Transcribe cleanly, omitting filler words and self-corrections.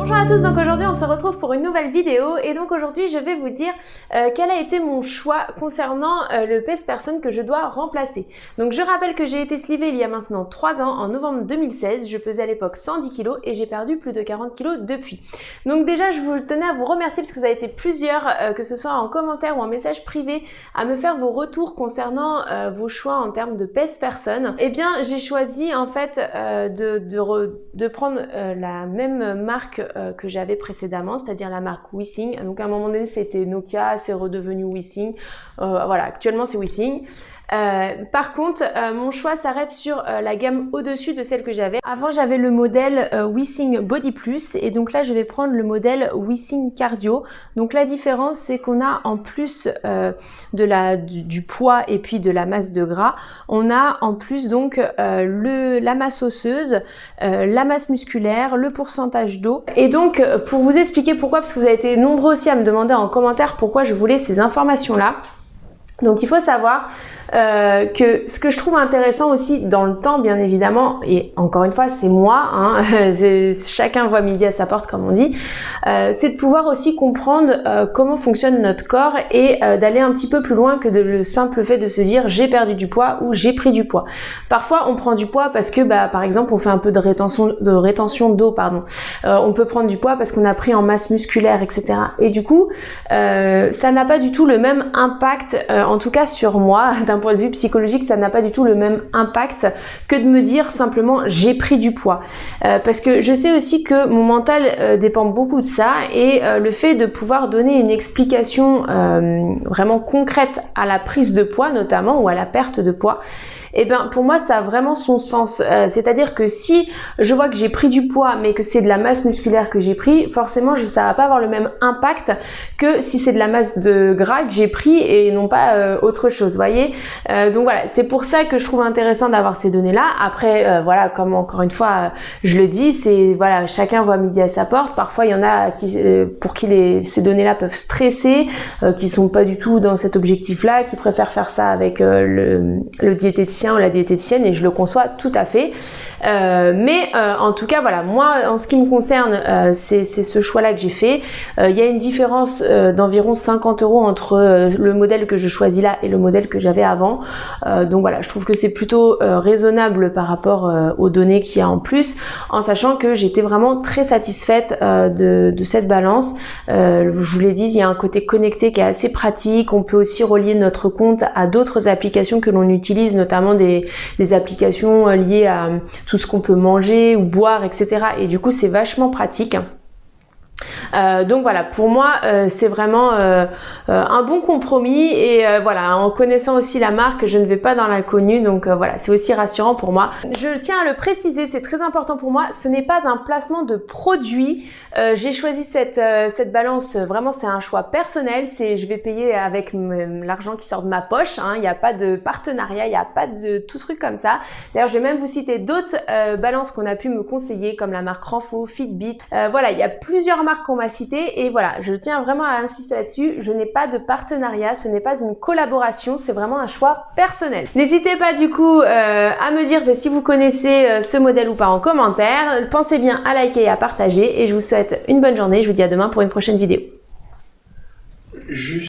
Bonjour à tous, donc aujourd'hui on se retrouve pour une nouvelle vidéo et donc aujourd'hui je vais vous dire quel a été mon choix concernant le pèse-personne que je dois remplacer. Donc je rappelle que j'ai été slivée il y a maintenant 3 ans, en novembre 2016, je pesais à l'époque 110 kg et j'ai perdu plus de 40 kg depuis. Donc déjà je vous tenais à vous remercier parce que vous avez été plusieurs, que ce soit en commentaire ou en message privé, à me faire vos retours concernant vos choix en termes de pèse-personne. Eh bien j'ai choisi en fait de prendre la même marque que j'avais précédemment, c'est-à-dire la marque Wissing. Donc à un moment donné c'était Nokia, c'est redevenu Wissing. Voilà, actuellement c'est Wissing. Par contre, mon choix s'arrête sur la gamme au-dessus de celle que j'avais. Avant, j'avais le modèle Wissing Body Plus et donc là, je vais prendre le modèle Wissing Cardio. Donc la différence, c'est qu'on a en plus du poids et puis de la masse de gras, on a en plus donc la masse osseuse, la masse musculaire, le pourcentage d'eau. Et donc, pour vous expliquer pourquoi, parce que vous avez été nombreux aussi à me demander en commentaire pourquoi je voulais ces informations-là. Donc il faut savoir que ce que je trouve intéressant aussi dans le temps, bien évidemment, et encore une fois c'est moi, hein, chacun voit midi à sa porte comme on dit, c'est de pouvoir aussi comprendre comment fonctionne notre corps et d'aller un petit peu plus loin que le simple fait de se dire j'ai perdu du poids ou j'ai pris du poids. Parfois on prend du poids parce que par exemple on fait un peu de rétention d'eau, pardon. On peut prendre du poids parce qu'on a pris en masse musculaire, etc. Et du coup ça n'a pas du tout le même impact, en tout cas sur moi, d'un point de vue psychologique, ça n'a pas du tout le même impact que de me dire simplement j'ai pris du poids. Parce que je sais aussi que mon mental dépend beaucoup de ça et le fait de pouvoir donner une explication vraiment concrète à la prise de poids notamment ou à la perte de poids, et bien pour moi ça a vraiment son sens. C'est-à-dire que si je vois que j'ai pris du poids mais que c'est de la masse musculaire que j'ai pris, forcément ça va pas avoir le même impact que si c'est de la masse de gras que j'ai pris et non pas autre chose, voyez. Donc voilà, c'est pour ça que je trouve intéressant d'avoir ces données là. Après voilà, comme encore une fois je le dis, c'est voilà, chacun voit midi à sa porte. Parfois il y en a pour qui ces données là peuvent stresser, qui sont pas du tout dans cet objectif là, qui préfèrent faire ça avec le diététicien ou la diététicienne, et je le conçois tout à fait. Mais en tout cas voilà, moi en ce qui me concerne, c'est ce choix là que j'ai fait. Il y a une différence d'environ 50 € entre le modèle que je choisis là et le modèle que j'avais avant. Donc voilà, je trouve que c'est plutôt raisonnable par rapport aux données qu'il y a en plus, en sachant que j'étais vraiment très satisfaite de cette balance. Je vous l'ai dit, il y a un côté connecté qui est assez pratique. On peut aussi relier notre compte à d'autres applications que l'on utilise, notamment des applications liées à tout ce qu'on peut manger ou boire, etc. Et du coup c'est vachement pratique. Donc voilà, pour moi c'est vraiment un bon compromis et voilà, en connaissant aussi la marque, je ne vais pas dans l'inconnu, donc voilà, c'est aussi rassurant pour moi. Je tiens à le préciser, c'est très important pour moi, ce n'est pas un placement de produit. J'ai choisi cette balance, vraiment c'est un choix personnel, je vais payer avec l'argent qui sort de ma poche, hein. Il n'y a pas de partenariat, il n'y a pas de tout truc comme ça. D'ailleurs je vais même vous citer d'autres balances qu'on a pu me conseiller, comme la marque Renfo, Fitbit, voilà, il y a plusieurs marques qu'on m'a citées et voilà, je tiens vraiment à insister là-dessus, je n'ai pas de partenariat, ce n'est pas une collaboration, c'est vraiment un choix personnel. N'hésitez pas du coup à me dire si vous connaissez ce modèle ou pas en commentaire, pensez bien à liker et à partager et je vous souhaite une bonne journée, je vous dis à demain pour une prochaine vidéo. Juste...